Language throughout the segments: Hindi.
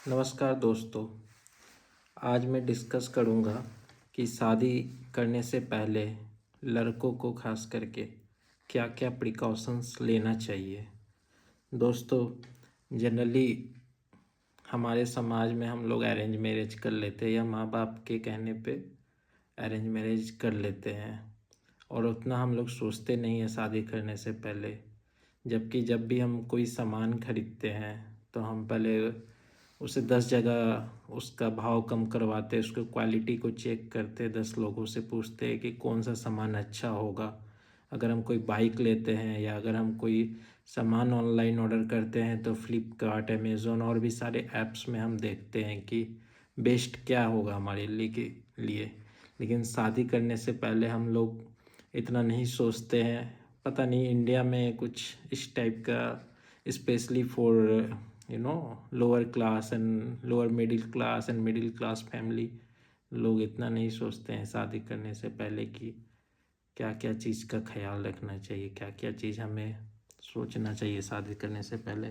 नमस्कार दोस्तों। आज मैं डिस्कस करूँगा कि शादी करने से पहले लड़कों को खास करके क्या क्या प्रिकॉशंस लेना चाहिए। दोस्तों, जनरली हमारे समाज में हम लोग अरेंज मैरिज कर लेते हैं या माँ बाप के कहने पे अरेंज मैरिज कर लेते हैं और उतना हम लोग सोचते नहीं हैं शादी करने से पहले। जबकि जब भी हम कोई सामान खरीदते हैं तो हम पहले उसे 10 जगह उसका भाव कम करवाते, उसकी क्वालिटी को चेक करते, 10 लोगों से पूछते हैं कि कौन सा सामान अच्छा होगा। अगर हम कोई बाइक लेते हैं या अगर हम कोई सामान ऑनलाइन ऑर्डर करते हैं तो फ्लिपकार्ट, अमेज़ॉन और भी सारे ऐप्स में हम देखते हैं कि बेस्ट क्या होगा हमारे लिए। लेकिन शादी करने से पहले हम लोग इतना नहीं सोचते हैं। पता नहीं इंडिया में कुछ इस टाइप का, specially for lower class and lower middle class family, लोग इतना नहीं सोचते हैं शादी करने से पहले कि क्या क्या चीज़ का ख्याल रखना चाहिए, क्या क्या चीज़ हमें सोचना चाहिए शादी करने से पहले।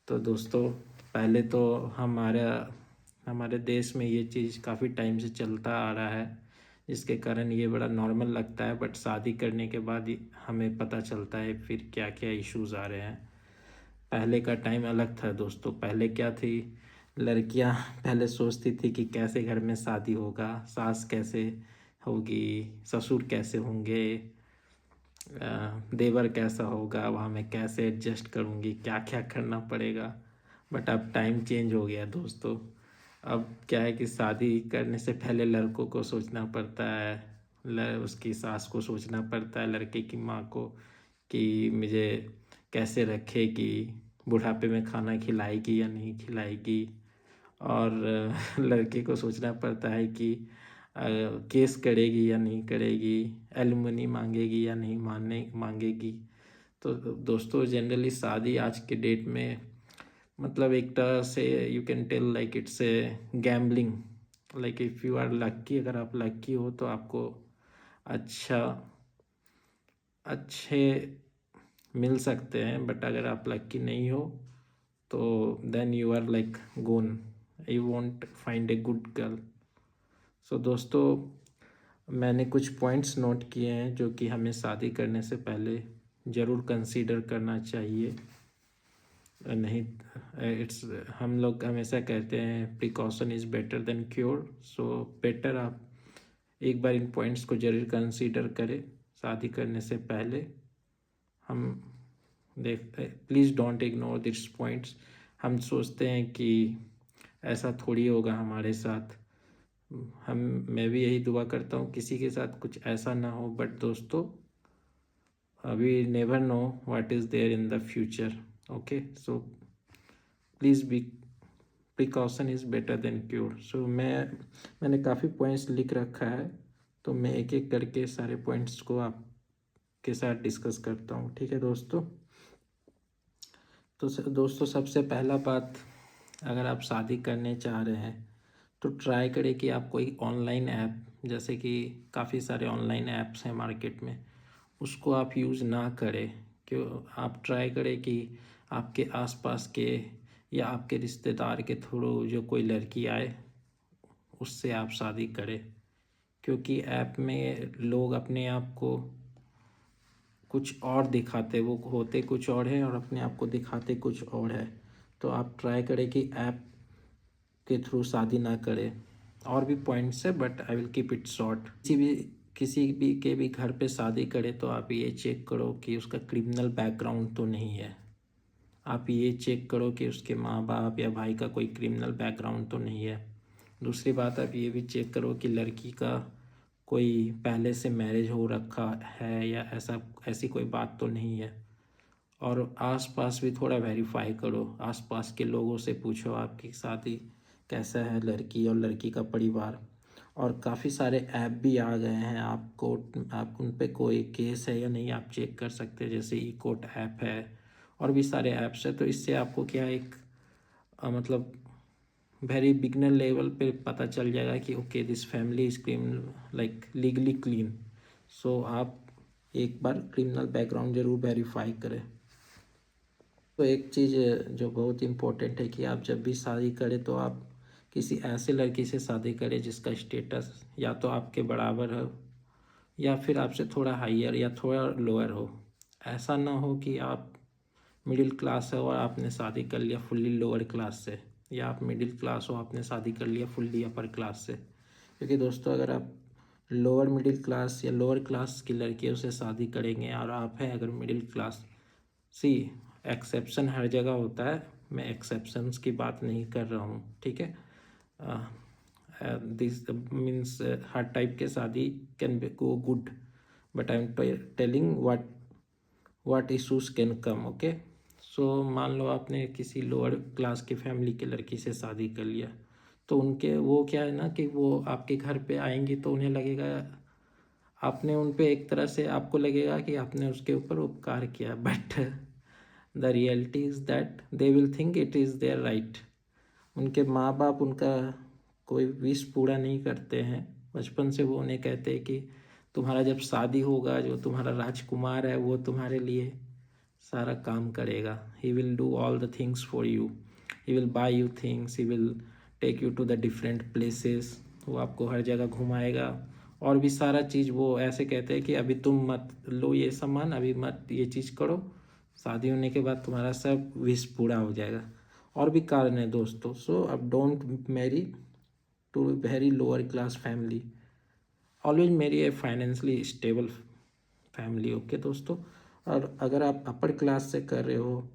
तो दोस्तों, पहले तो हमारे देश में ये चीज़ काफ़ी टाइम से चलता आ रहा है, जिसके कारण ये बड़ा नॉर्मल लगता है। बट शादी करने के बाद हमें पता चलता है फिर क्या क्या इश्यूज़ आ रहे हैं। पहले का टाइम अलग था दोस्तों। पहले क्या थी, लड़कियां पहले सोचती थी कि कैसे घर में शादी होगा, सास कैसे होगी, ससुर कैसे होंगे, देवर कैसा होगा, वहाँ मैं कैसे एडजस्ट करूँगी, क्या क्या करना पड़ेगा। बट अब टाइम चेंज हो गया दोस्तों। अब क्या है कि शादी करने से पहले लड़कों को सोचना पड़ता है, उसकी सास को सोचना पड़ता है, लड़के की माँ को कि मुझे कैसे रखेगी, बुढ़ापे में खाना खिलाएगी या नहीं खिलाएगी। और लड़के को सोचना पड़ता है कि केस करेगी या नहीं करेगी, एलिमनी मांगेगी या नहीं मांगेगी। तो दोस्तों, जनरली शादी आज के डेट में मतलब एक तरह से you can tell like it's a gambling. Like if you are lucky, अगर आप लक्की हो तो आपको अच्छा अच्छे मिल सकते हैं। बट अगर आप लक्की नहीं हो तो then you are like gone, you won't find a good girl. So दोस्तों, मैंने कुछ पॉइंट्स नोट किए हैं जो कि हमें शादी करने से पहले ज़रूर कंसीडर करना चाहिए। नहीं, इट्स हम लोग हमेशा कहते हैं precaution is better than cure. So better आप एक बार इन पॉइंट्स को ज़रूर कंसीडर करें शादी करने से पहले। हम देखते, please don't ignore this points. हम सोचते हैं कि ऐसा थोड़ी होगा हमारे साथ। मैं भी यही दुआ करता हूँ किसी के साथ कुछ ऐसा ना हो। बट दोस्तों, we never know what is there in the future. Okay, so please be precaution is better than cure. So मैंने काफ़ी पॉइंट्स लिख रखा है, तो मैं एक एक करके सारे पॉइंट्स को आपके साथ डिस्कस करता हूँ। ठीक है दोस्तों। तो दोस्तों, सबसे पहला बात, अगर आप शादी करने चाह रहे हैं तो ट्राई करें कि आप कोई ऑनलाइन ऐप, जैसे कि काफ़ी सारे ऑनलाइन ऐप्स हैं मार्केट में, उसको आप यूज़ ना करें। क्यों, आप ट्राई करें कि आपके आसपास के या आपके रिश्तेदार के थ्रू जो कोई लड़की आए उससे आप शादी करें। क्योंकि ऐप में लोग अपने आप को कुछ और दिखाते, वो होते कुछ और है और अपने आप को दिखाते कुछ और है। तो आप ट्राई करें कि ऐप के थ्रू शादी ना करें। और भी पॉइंट्स है but I will keep it short. किसी भी के भी घर पे शादी करे तो आप ये चेक करो कि उसका क्रिमिनल बैकग्राउंड तो नहीं है। आप ये चेक करो कि उसके माँ बाप या भाई का कोई क्रिमिनल बैकग्राउंड तो नहीं है। दूसरी बात, आप ये भी चेक करो कि लड़की का कोई पहले से मैरिज हो रखा है या ऐसी कोई बात तो नहीं है। और आसपास भी थोड़ा वेरीफाई करो, आसपास के लोगों से पूछो आपकी शादी कैसा है, लड़की और लड़की का परिवार। और काफ़ी सारे ऐप भी आ गए हैं, आप उन पे कोई केस है या नहीं आप चेक कर सकते हैं, जैसे ई कोर्ट ऐप है और भी सारे ऐप्स है। तो इससे आपको क्या एक मतलब वेरी बिगनर लेवल पे पता चल जाएगा कि okay this family is criminal, like legally clean. So आप एक बार क्रिमिनल बैकग्राउंड ज़रूर वेरीफाई करें। तो एक चीज़ जो बहुत इम्पोर्टेंट है कि आप जब भी शादी करें तो आप किसी ऐसे लड़की से शादी करें जिसका स्टेटस या तो आपके बराबर हो या फिर आपसे थोड़ा हाइयर या थोड़ा लोअर हो। ऐसा ना हो कि आप मिडिल क्लास है और आपने शादी कर लिया फुल्ली लोअर क्लास से, या आप मिडिल क्लास हो आपने शादी कर लिया फुल्ली अपर क्लास से। क्योंकि दोस्तों अगर आप लोअर मिडिल क्लास या लोअर क्लास की लड़कियों से शादी करेंगे और आप हैं अगर मिडिल क्लास, सी एक्सेप्शन हर जगह होता है, मैं एक्सेप्शंस की बात नहीं कर रहा हूँ, ठीक है। दिस मीन्स हर टाइप के शादी can be go good, but I am telling what issues can come, okay. So मान लो आपने किसी लोअर क्लास की फैमिली की लड़की से शादी कर लिया, तो उनके वो क्या है ना कि वो आपके घर पे आएंगी तो उन्हें लगेगा आपने उन पे एक तरह से आपको लगेगा कि आपने उसके ऊपर उपकार किया, but the reality is that they will think it is there right. उनके माँ बाप उनका कोई विश पूरा नहीं करते हैं। बचपन से वो उन्हें कहते हैं कि तुम्हारा जब शादी होगा जो तुम्हारा राजकुमार है वो तुम्हारे लिए सारा काम करेगा, he will do all the things for you, he will buy you things, he will take you to the different places, वो आपको हर जगह घुमाएगा और भी सारा चीज़। वो ऐसे कहते हैं कि अभी तुम मत लो ये सामान, अभी मत ये चीज़ करो, शादी होने के बाद तुम्हारा सब विश पूरा हो जाएगा। और भी कारण है दोस्तों। सो अब don't marry to very lower class family, always marry a financially stable family, okay दोस्तों। और अगर आप अपर क्लास से कर रहे हो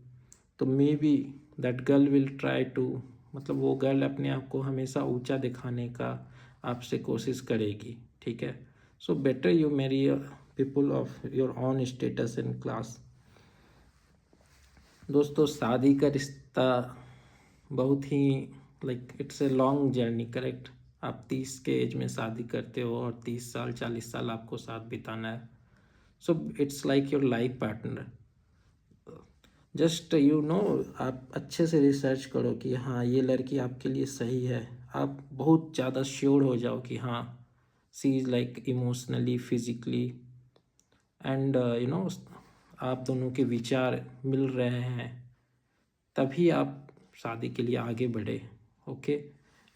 तो may be that girl will try to, मतलब वो गर्ल अपने आप को हमेशा ऊंचा दिखाने का आपसे कोशिश करेगी, ठीक है। So better you marry people of your own status in class. दोस्तों शादी का रिश्ता बहुत ही like it's a long journey, correct. आप 30 के एज में शादी करते हो और 30 साल 40 साल आपको साथ बिताना है। So it's like your life partner. Just आप अच्छे से रिसर्च करो कि हाँ ये लड़की आपके लिए सही है। आप बहुत ज़्यादा श्योर हो जाओ कि हाँ she is like emotionally physically and आप दोनों के विचार मिल रहे हैं, तभी आप शादी के लिए आगे बढ़े, okay.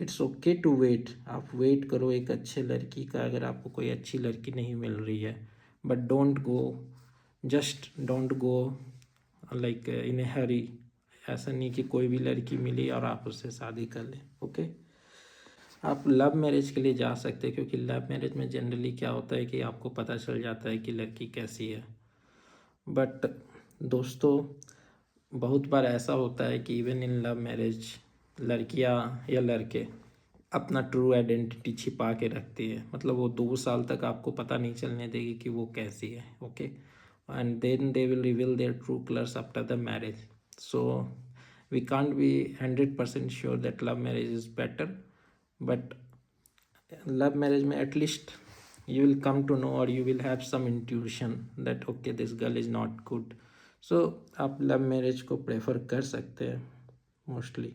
It's okay to wait, आप वेट करो एक अच्छे लड़की का अगर आपको कोई अच्छी लड़की नहीं मिल रही है, but don't go like in a hurry. ऐसा नहीं कि कोई भी लड़की मिली और आप उससे शादी कर लें, ओके। आप लव मैरिज के लिए जा सकते हैं क्योंकि लव मैरिज में जनरली क्या होता है कि आपको पता चल जाता है कि लड़की कैसी है। बट दोस्तों बहुत बार ऐसा होता है कि इवन इन लव मैरिज लड़कियां या लड़के अपना ट्रू आइडेंटिटी छिपा के रखती है, मतलब वो 2 साल तक आपको पता नहीं चलने देगी कि वो कैसी है, okay. And then they will reveal their true colours after the marriage. So we can't be 100% sure that love marriage is better, but love marriage में at least you will come to know or you will have some intuition that okay this girl is not good. So आप लव मैरिज को प्रेफर कर सकते हैं मोस्टली।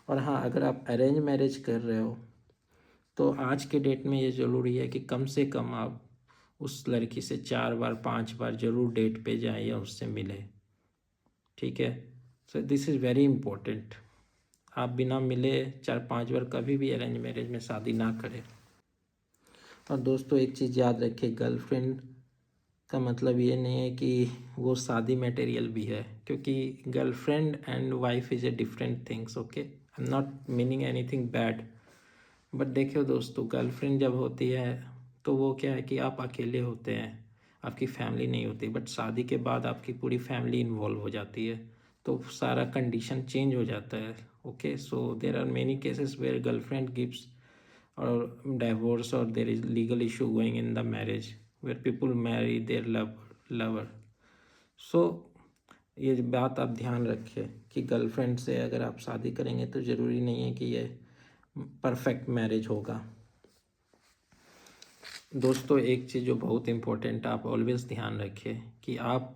और हाँ अगर आप अरेंज मैरिज कर रहे हो तो आज के डेट में ये ज़रूरी है कि कम से कम आप उस लड़की से 4 बार 5 बार ज़रूर डेट पे जाएं या उससे मिले, ठीक है। So this is very important. आप बिना मिले 4-5 बार कभी भी अरेंज मैरिज में शादी ना करें। और दोस्तों एक चीज़ याद रखें, गर्लफ्रेंड का मतलब ये नहीं है कि वो शादी मटेरियल भी है, क्योंकि girlfriend and wife is a different things, okay. I am not meaning anything bad, but देखियो दोस्तों गर्लफ्रेंड जब होती है तो वो क्या है कि आप अकेले होते हैं, आपकी फैमिली नहीं होती, बट शादी के बाद आपकी पूरी फैमिली इन्वॉल्व हो जाती है, तो सारा कंडीशन चेंज हो जाता है, okay. So there are many cases where girlfriend gives or divorce or there is legal issue going in the marriage where people marry their lover. So ये बात आप ध्यान रखें कि गर्लफ्रेंड से अगर आप शादी करेंगे तो ज़रूरी नहीं है कि ये परफेक्ट मैरिज होगा। दोस्तों एक चीज़ जो बहुत इम्पोर्टेंट आप ऑलवेज़ ध्यान रखें कि आप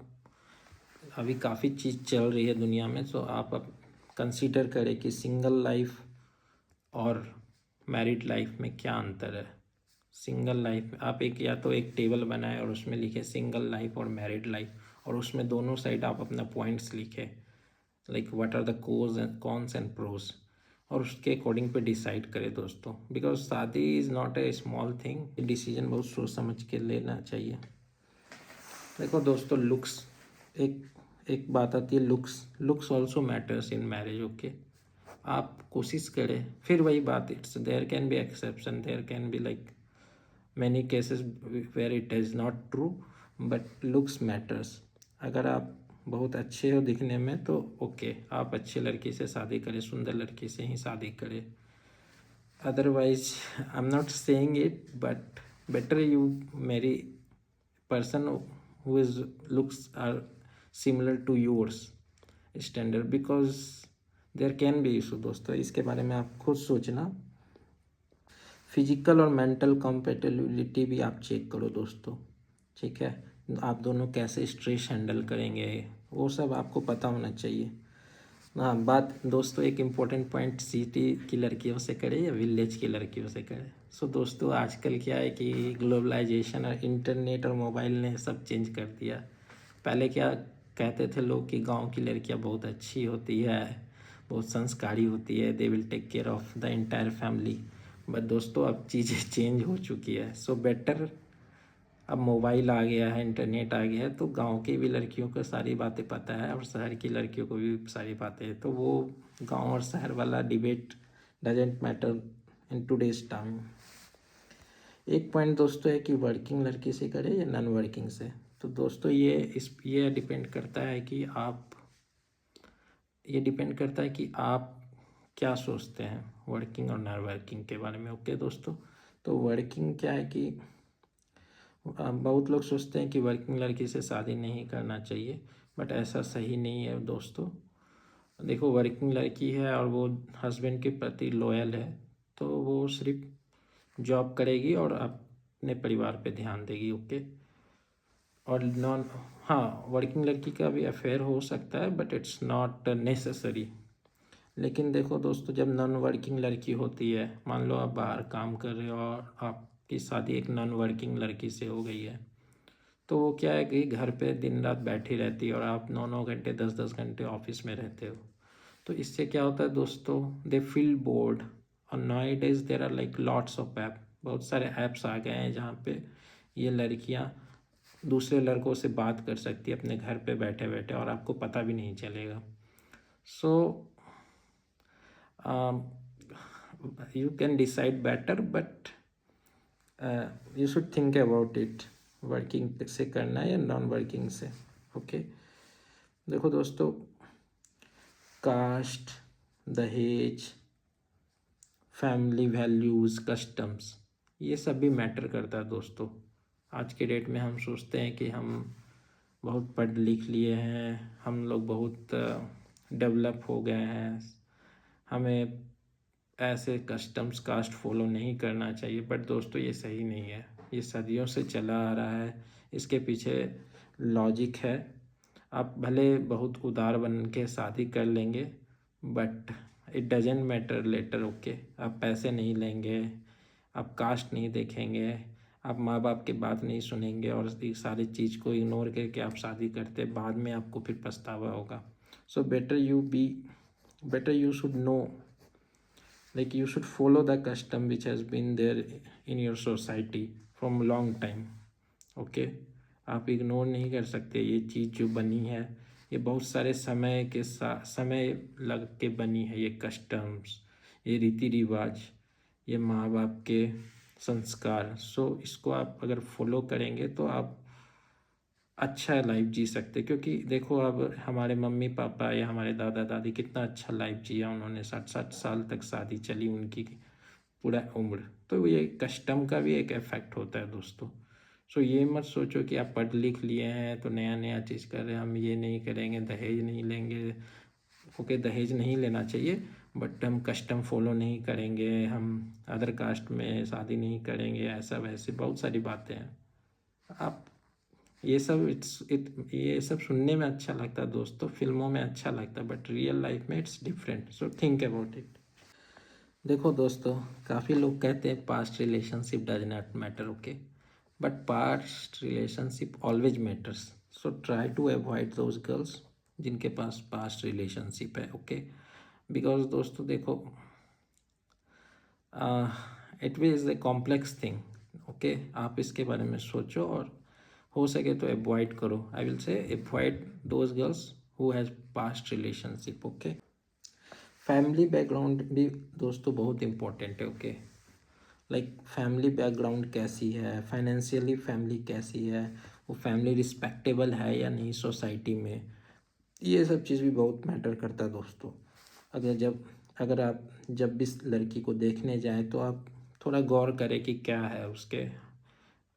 अभी काफ़ी चीज़ चल रही है दुनिया में, तो आप अब कंसीडर करें कि सिंगल लाइफ और मैरिड लाइफ में क्या अंतर है। सिंगल लाइफ आप या तो एक टेबल बनाएं और उसमें लिखें सिंगल लाइफ और मैरिड लाइफ, और उसमें दोनों साइड आप अपना पॉइंट्स लिखें। Like what are the cause and cons and pros, और उसके अकॉर्डिंग पे डिसाइड करें दोस्तों, बिकॉज शादी is not a small thing, decision बहुत सोच समझ के लेना चाहिए। देखो दोस्तों, लुक्स, एक एक बात आती है, looks also matters in marriage, okay. आप कोशिश करें, फिर वही बात, it's there can be exception, there can be like many cases where it is not true, but looks matters. अगर आप बहुत अच्छे हो दिखने में तो ओके, आप अच्छी लड़की से शादी करें, सुंदर लड़की से ही शादी करें। Otherwise I am not saying it, but better you Mary person who is looks are similar to yours standard, because there can be issue दोस्तों, इसके बारे में आप खुद सोचना। फिजिकल और मेंटल कंपेटेबिलिटी भी आप चेक करो दोस्तों, ठीक है। आप दोनों कैसे स्ट्रेस हैंडल करेंगे, वो सब आपको पता होना चाहिए। हाँ, बात दोस्तों एक इम्पोर्टेंट पॉइंट, सिटी की लड़कियों से करे या विलेज की लड़कियों से करे। सो दोस्तों, आजकल क्या है कि ग्लोबलाइजेशन और इंटरनेट और मोबाइल ने सब चेंज कर दिया। पहले क्या कहते थे लोग कि गांव की लड़कियां बहुत अच्छी होती है, बहुत संस्कारी होती है, they will take care of the entire family. But दोस्तों, अब चीज़ें चेंज हो चुकी है। सो बेटर, अब मोबाइल आ गया है, इंटरनेट आ गया है, तो गांव की भी लड़कियों को सारी बातें पता है और शहर की लड़कियों को भी सारी बातें हैं। तो वो गांव और शहर वाला debate doesn't matter in today's time. एक पॉइंट दोस्तों है कि वर्किंग लड़की से करे या नॉन वर्किंग से। तो दोस्तों, ये डिपेंड करता है कि आप क्या सोचते हैं वर्किंग और नॉन वर्किंग के बारे में, ओके दोस्तों। तो वर्किंग क्या है कि बहुत लोग सोचते हैं कि वर्किंग लड़की से शादी नहीं करना चाहिए, बट ऐसा सही नहीं है दोस्तों। देखो, वर्किंग लड़की है और वो हस्बैंड के प्रति लॉयल है, तो वो सिर्फ जॉब करेगी और अपने परिवार पे ध्यान देगी, ओके। और नॉन, हाँ, वर्किंग लड़की का भी अफेयर हो सकता है, बट इट्स नॉट नेसेसरी। लेकिन देखो दोस्तों, जब नॉन वर्किंग लड़की होती है, मान लो आप बाहर काम कर रहे हो और आपकी शादी एक नॉन वर्किंग लड़की से हो गई है, तो वो क्या है कि घर पे दिन रात बैठी रहती है और आप 9-9 घंटे 10-10 घंटे ऑफिस में रहते हो। तो इससे क्या होता है दोस्तों, दे फील बोर्ड। और nowadays there are like lots of app, बहुत सारे ऐप्स आ गए हैं जहाँ पे ये लड़कियाँ दूसरे लड़कों से बात कर सकती है अपने घर पे बैठे बैठे, और आपको पता भी नहीं चलेगा। सो you can decide better, but you should think about it, working से करना है या नॉन वर्किंग से, ओके। देखो दोस्तों, कास्ट, दहेज, फैमिली वैल्यूज़, कस्टम्स, ये सब भी मैटर करता है दोस्तों। आज के डेट में हम सोचते हैं कि हम बहुत पढ़ लिख लिए हैं, हम लोग बहुत डेवलप हो गए हैं, हमें ऐसे कस्टम्स कास्ट फॉलो नहीं करना चाहिए। बट दोस्तों, ये सही नहीं है, ये सदियों से चला आ रहा है, इसके पीछे लॉजिक है। आप भले बहुत उदार बन के शादी कर लेंगे, but it doesn't matter later, okay. आप पैसे नहीं लेंगे, आप कास्ट नहीं देखेंगे, आप माँ बाप की बात नहीं सुनेंगे, और इस सारी चीज़ को इग्नोर करके आप शादी करते, बाद में आपको फिर पछतावा होगा। सो better you should know, like you should follow the custom which has been there in your society from long time, okay। आप इग्नोर नहीं कर सकते, ये चीज़ जो बनी है ये बहुत सारे समय के साथ समय लग के बनी है। ये कस्टम्स, ये रीति रिवाज, ये माँ बाप के संस्कार, सो इसको आप अगर फॉलो करेंगे तो आप अच्छा लाइफ जी सकते। क्योंकि देखो, अब हमारे मम्मी पापा या हमारे दादा दादी कितना अच्छा लाइफ जिया उन्होंने, 60-60 साल तक शादी चली उनकी पूरा उम्र। तो ये कस्टम का भी एक इफेक्ट होता है दोस्तों। सो ये मत सोचो कि आप पढ़ लिख लिए हैं तो नया नया चीज़ कर रहे हैं, हम ये नहीं करेंगे, दहेज नहीं लेंगे, ओके। दहेज नहीं लेना चाहिए, बट हम कस्टम फॉलो नहीं करेंगे, हम अदर कास्ट में शादी नहीं करेंगे, ऐसा वैसे बहुत सारी बातें हैं। आप ये सब सुनने में अच्छा लगता है दोस्तों, फिल्मों में अच्छा लगता है, बट रियल लाइफ में it's different. So think about it. देखो दोस्तों, काफ़ी लोग कहते हैं past relationship does not matter, okay, but past relationship always matters. So try to avoid those girls जिनके पास पास्ट रिलेशनशिप है। ओके, बिकॉज दोस्तों देखो, it is a complex thing. Okay, आप इसके बारे में सोचो और हो सके तो अवॉइड करो। I will say avoid those girls who has past relationship. Okay, family background भी दोस्तों बहुत इम्पोर्टेंट है। ओके, लाइक फैमिली बैकग्राउंड कैसी है, फाइनेंशियली फैमिली कैसी है, वो फैमिली रिस्पेक्टेबल है या नहीं सोसाइटी में, ये सब चीज़ भी बहुत मैटर करता है दोस्तों। अगर आप जब भी इस लड़की को देखने जाएं तो आप थोड़ा गौर करें कि क्या है उसके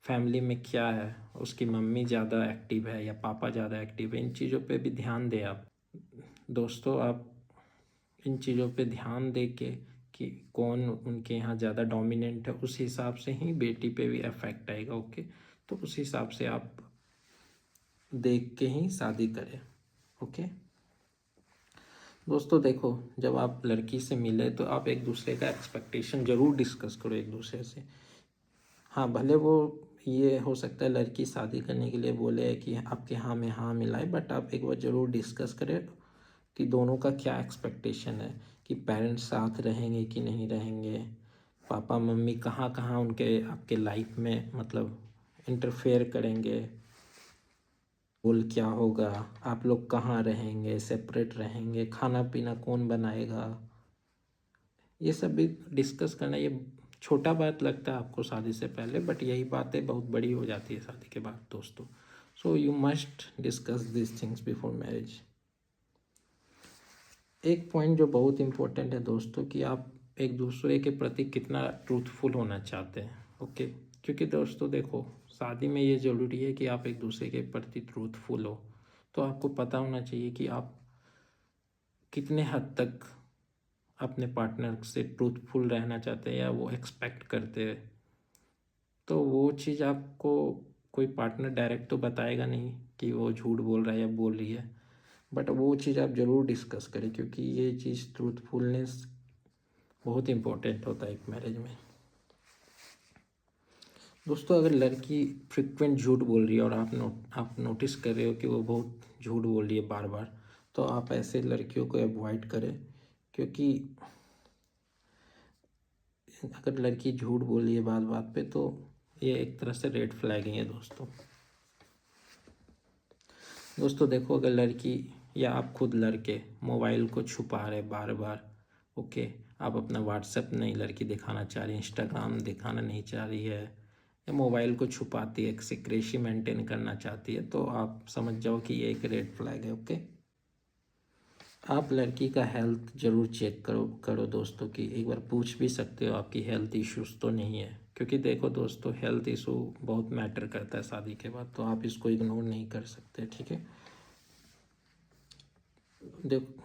फैमिली में, क्या है, उसकी मम्मी ज़्यादा एक्टिव है या पापा ज़्यादा एक्टिव है, इन चीज़ों पे भी ध्यान दें आप दोस्तों। आप इन चीज़ों पे ध्यान दे के कि कौन उनके यहाँ ज़्यादा डोमिनेंट है, उस हिसाब से ही बेटी पे भी इफेक्ट आएगा। ओके, तो उस हिसाब से आप देख के ही शादी करें। ओके दोस्तों देखो, जब आप लड़की से मिले तो आप एक दूसरे का एक्सपेक्टेशन ज़रूर डिस्कस करो एक दूसरे से। हाँ, भले वो ये हो सकता है लड़की शादी करने के लिए बोले कि आपके हाँ में हाँ मिलाए, बट आप एक बार ज़रूर डिस्कस करें कि दोनों का क्या एक्सपेक्टेशन है, कि पेरेंट्स साथ रहेंगे कि नहीं रहेंगे, पापा मम्मी कहाँ कहाँ उनके आपके लाइफ में मतलब इंटरफेयर करेंगे, रोल क्या होगा, आप लोग कहाँ रहेंगे, सेपरेट रहेंगे, खाना पीना कौन बनाएगा, ये सब भी डिस्कस करना। ये छोटा बात लगता है आपको शादी से पहले, बट यही बातें बहुत बड़ी हो जाती है शादी के बाद दोस्तों। So you must discuss this things before marriage. एक पॉइंट जो बहुत इम्पोर्टेंट है दोस्तों, कि आप एक दूसरे के प्रति कितना ट्रूथफुल होना चाहते हैं। ओके, क्योंकि दोस्तों देखो, शादी में ये ज़रूरी है कि आप एक दूसरे के प्रति ट्रूथफुल हो। तो आपको पता होना चाहिए कि आप कितने हद तक अपने पार्टनर से ट्रूथफुल रहना चाहते हैं या वो एक्सपेक्ट करते हैं। तो वो चीज़ आपको कोई पार्टनर डायरेक्ट तो बताएगा नहीं कि वो झूठ बोल रहा है या बोल रही है, बट वो चीज़ आप ज़रूर डिस्कस करें, क्योंकि ये चीज़ ट्रूथफुलनेस बहुत इम्पोर्टेंट होता है एक मैरिज में। दोस्तों, अगर लड़की फ्रिक्वेंट झूठ बोल रही है और आप नोटिस कर रहे हो कि वो बहुत झूठ बोल रही है बार बार, तो आप ऐसे लड़कियों को अवॉइड करें। क्योंकि अगर लड़की झूठ बोल रही है बात बात पे, तो ये एक तरह से रेड फ्लैग ही है दोस्तों। दोस्तों देखो, अगर लड़की या आप खुद लड़के मोबाइल को छुपा रहे बार बार, ओके, आप अपना व्हाट्सएप नहीं लड़की दिखाना चाह रही, इंस्टाग्राम दिखाना नहीं चाह रही है, या मोबाइल को छुपाती है, एक सीक्रेसी मेंटेन करना चाहती है, तो आप समझ जाओ कि ये एक रेड फ्लैग है। ओके, आप लड़की का हेल्थ ज़रूर चेक करो दोस्तों, कि एक बार पूछ भी सकते हो आपकी हेल्थ इश्यूज़ तो नहीं है। क्योंकि देखो दोस्तों, हेल्थ इशू बहुत मैटर करता है शादी के बाद, तो आप इसको इग्नोर नहीं कर सकते। ठीक है, देखो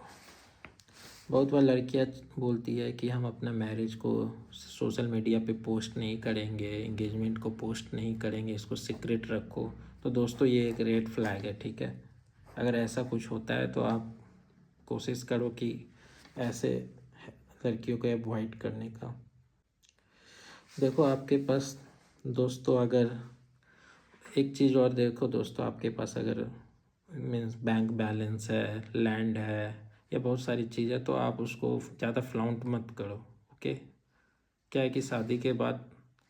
बहुत बार लड़कियां बोलती है कि हम अपना मैरिज को सोशल मीडिया पे पोस्ट नहीं करेंगे, एंगेजमेंट को पोस्ट नहीं करेंगे, इसको सीक्रेट रखो। तो दोस्तों ये एक रेड फ्लैग है। ठीक है, अगर ऐसा कुछ होता है तो आप कोशिश करो कि ऐसे लड़कियों को अवॉइड करने का। देखो आपके पास दोस्तों, अगर एक चीज़ और देखो दोस्तों, आपके पास अगर मीन्स बैंक बैलेंस है, लैंड है, या बहुत सारी चीज़ है, तो आप उसको ज़्यादा फ्लाउंट मत करो। ओके, क्या है कि शादी के बाद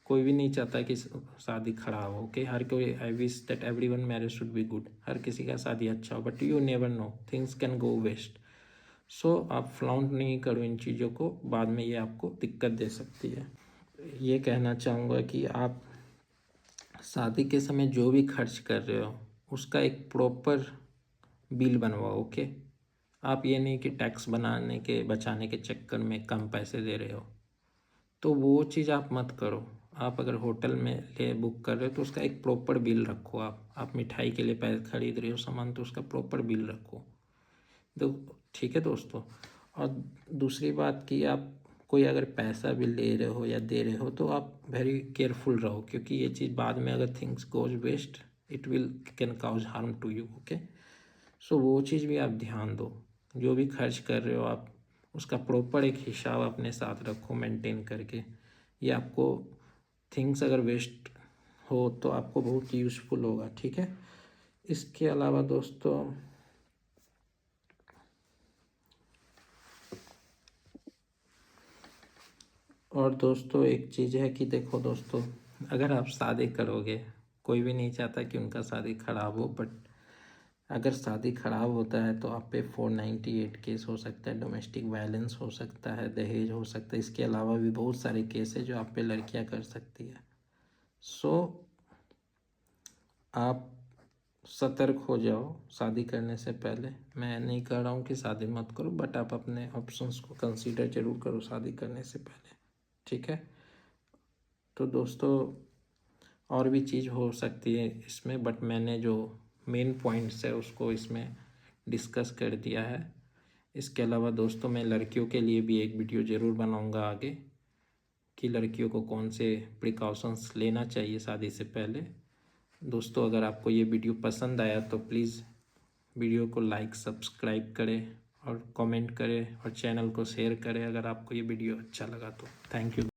कोई भी नहीं चाहता कि शादी खराब हो। ओके, हर कोई, I wish that everyone marriage should be good, हर किसी का शादी अच्छा हो, but you never know, things can go waste. So आप फ्लाउंट नहीं करो इन चीज़ों को, बाद में ये आपको दिक्कत दे सकती है। ये कहना चाहूँगा कि आप शादी के समय जो भी खर्च कर रहे हो उसका एक प्रॉपर बिल बनवाओ। ओके, आप ये नहीं कि टैक्स बनाने के बचाने के चक्कर में कम पैसे दे रहे हो, तो वो चीज़ आप मत करो। आप अगर होटल में ले बुक कर रहे हो तो उसका एक प्रॉपर बिल रखो। आप मिठाई के लिए पैसे खरीद रहे हो सामान, तो उसका प्रॉपर बिल रखो। तो ठीक है दोस्तों, और दूसरी बात कि आप कोई अगर पैसा भी ले रहे हो या दे रहे हो तो आप वेरी केयरफुल रहो, क्योंकि ये चीज़ बाद में अगर things goes waste, it will can cause harm to you. Okay, so वो चीज़ भी आप ध्यान दो। जो भी खर्च कर रहे हो आप उसका प्रॉपर एक हिसाब अपने साथ रखो मेंटेन करके। ये आपको थिंग्स अगर वेस्ट हो तो आपको बहुत यूज़फुल होगा। ठीक है, इसके अलावा दोस्तों और दोस्तों एक चीज़ है कि देखो दोस्तों, अगर आप शादी करोगे, कोई भी नहीं चाहता कि उनका शादी खराब हो, बट अगर शादी खराब होता है तो आप पे 498 केस हो सकता है, डोमेस्टिक वायलेंस हो सकता है, दहेज हो सकता है, इसके अलावा भी बहुत सारे केस है जो आप पे लड़कियां कर सकती है। सो आप सतर्क हो जाओ शादी करने से पहले। मैं नहीं कह रहा हूँ कि शादी मत करो, बट आप अपने ऑप्शंस को कंसीडर जरूर करो शादी करने से पहले, ठीक है। तो दोस्तों और भी चीज़ हो सकती है इसमें, बट मैंने जो मेन पॉइंट्स है उसको इसमें डिस्कस कर दिया है। इसके अलावा दोस्तों मैं लड़कियों के लिए भी एक वीडियो ज़रूर बनाऊंगा आगे कि लड़कियों को कौन से प्रिकॉशंस लेना चाहिए शादी से पहले। दोस्तों अगर आपको ये वीडियो पसंद आया तो प्लीज़ वीडियो को लाइक सब्सक्राइब करें और कमेंट करें और चैनल को शेयर करें अगर आपको ये वीडियो अच्छा लगा तो। Thank you.